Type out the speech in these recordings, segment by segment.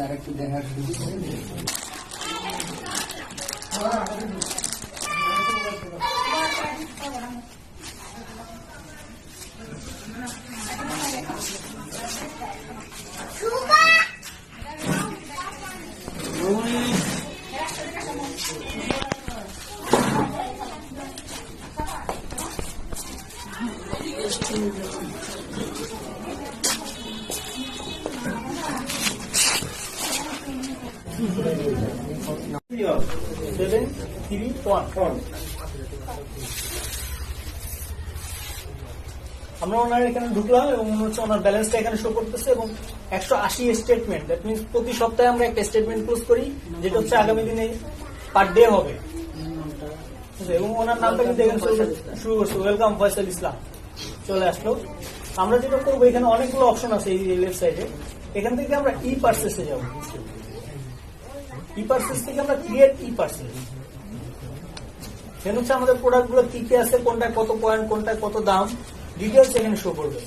আরেকটু দেখার আমরা ওনার এখানে ঢুকলাম এবং হচ্ছে ওনার ব্যালেন্সটা এখানে শো করতেছে এবং 180 স্টেটমেন্ট, দ্যাট মিনস প্রতি সপ্তাহে আমরা একটা স্টেটমেন্ট ক্লোজ করি যেটা হচ্ছে আগামী দিনে পার ডে হবে। এবং ওনার নামটা কিন্তু এখানে শুরু করছে, ওয়েলকাম ফয়সাল ইসলাম চলে আসলো। আমরা যেটা করবো, এখানে অনেকগুলো অপশন আছে এই লেফট সাইডে, এখান থেকে আমরা ই পার্সেসে যাবো। ই পার্সেস থেকে আমরা ক্রিয়েট ই পার্সেস, এখানে হচ্ছে আমাদের প্রোডাক্ট গুলো কি কি আছে, কোনটা কত পয়েন্ট, কোনটা কত দাম, ডিটেলস এখানে শো করবে।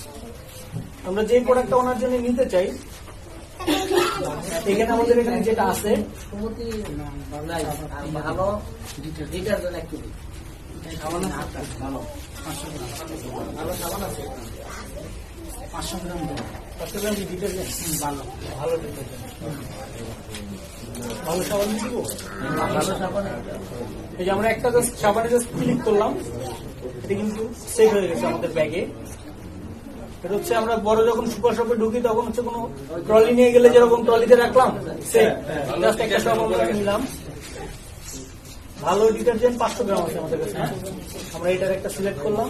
আমরা যে প্রোডাক্টটা ওনার জন্য নিতে চাই, এখানে আমাদের এখানে যেটা আছে ভালো সাবান দিব। এই যে আমরা একটা সাবানে জাস্ট ক্লিক করলাম, এটা কিন্তু সেভ হয়ে গেছে আমাদের ব্যাগে। এটা হচ্ছে আমরা বড় যখন সুপার শপে ঢুকি তখন হচ্ছে কোনো ট্রলি নিয়ে গেলে যেরকম ট্রলিতে রাখলাম, জাস্ট একটা সাবান নিলাম। ভালো ডিটারজেন্ট 500 গ্রাম আছে আমাদের কাছে, আমরা এটার একটা সিলেক্ট করলাম।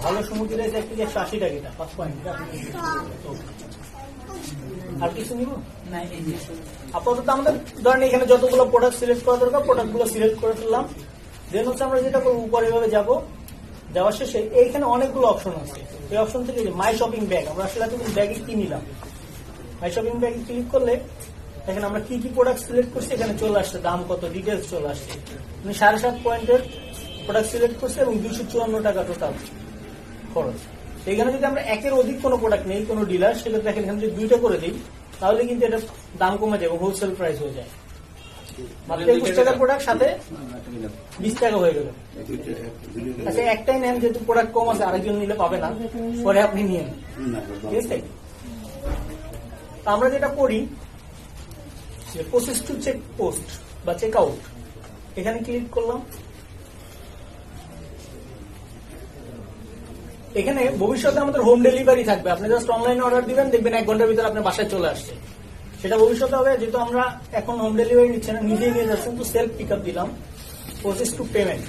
ভালো সমুদ্র রাইস 1 কেজি 180 টাকা, এটা 5 পয়েন্ট। আর কিছু নিব না, আপাতত আমাদের ধরেন এখানে যতগুলো প্রোডাক্ট সিলেক্ট করা দরকার প্রোডাক্ট গুলো সিলেক্ট করে ফেললাম। দেন হচ্ছে আমরা যেটা করবো, উপরে এভাবে যাবো, যাওয়ার শেষে এইখানে অনেকগুলো অপশন আছে। এই অপশন থেকে মাই শপিং ব্যাগ, আমরা আসলে এতদিন ব্যাগে কি নিলাম, মাই শপিং ব্যাগে ক্লিক করলে এখানে আমরা কি কি প্রোডাক্ট সিলেক্ট করছি এখানে চলে আসছে, দাম কত, ডিটেলস চলে আসছে। 7.5 পয়েন্টের প্রোডাক্ট সিলেক্ট করছে এবং 254 টাকা টোটাল খরচ। এখানে যদি আমরা একের অধিক কোনো প্রোডাক্ট নেই, কোনো ডিলার, সেক্ষেত্রে এখানে যদি 2টা করে দিই তাহলে কিন্তু এটা দাম কমে যাবে, হোলসেল প্রাইস হয়ে যায়। মাত্র 21 টাকার প্রোডাক্ট সাথে 20 টাকা হয়ে গেল। আচ্ছা, একটাই নেন, যেহেতু প্রোডাক্ট কম আছে, আরেকজন নিলে পাবে না, পরে আপনি নিয়ে নেন, ঠিক আছে। আমরা যেটা করি, প্রসেস টু চেক পোস্ট বা চেক আউট, এখানে ক্লিক করলাম। এখানে ভবিষ্যতে আমাদের হোম ডেলিভারি থাকবে, আপনি জাস্ট অনলাইনে অর্ডার দিবেন, দেখবেন 1 ঘন্টার ভিতরে আপনার বাসায় চলে আসছে। সেটা ভবিষ্যতে হবে, যেহেতু আমরা এখন হোম ডেলিভারি নিচ্ছি না, নিজেই নিয়ে যাচ্ছেন, তো সেলফ পিক আপ দিলাম। প্রসেস টু পেমেন্ট,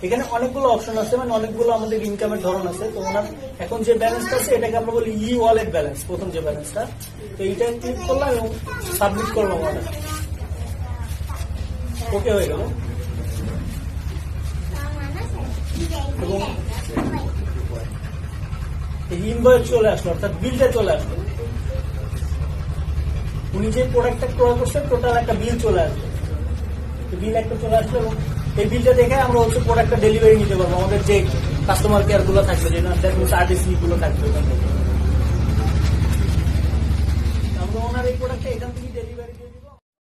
এখানে অনেকগুলো অপশন আছে, মানে অনেকগুলো আমাদের ইনকামের ধরন আছে। তো ওনার এখন যে ব্যালেন্সটা আছে এটাকে আমরা বলি ই ওয়ালেট ব্যালেন্স, প্রথম যে ব্যালেন্সটা, তো এইটা ক্লিক করলাম এবং সাবমিট করলাম অর্ডার, ওকে হয়ে গেল। এবং ইনভয়েস চলে আসলো, অর্থাৎ বিলটা চলে আসলো। উনি যে প্রোডাক্টটা ক্রয় করছে টোটাল একটা বিল চলে আসলো, বিল একটা চলে আসলো এবং এই বিলটা দেখে আমরা হচ্ছে প্রোডাক্টটা ডেলিভারি নিতে পারবো। আমাদের যে কাস্টমার কেয়ার গুলো থাকবে, যে আরডিসি গুলো থাকবে, আমরা ওনার এই প্রোডাক্টটা এখান থেকে ডেলিভারি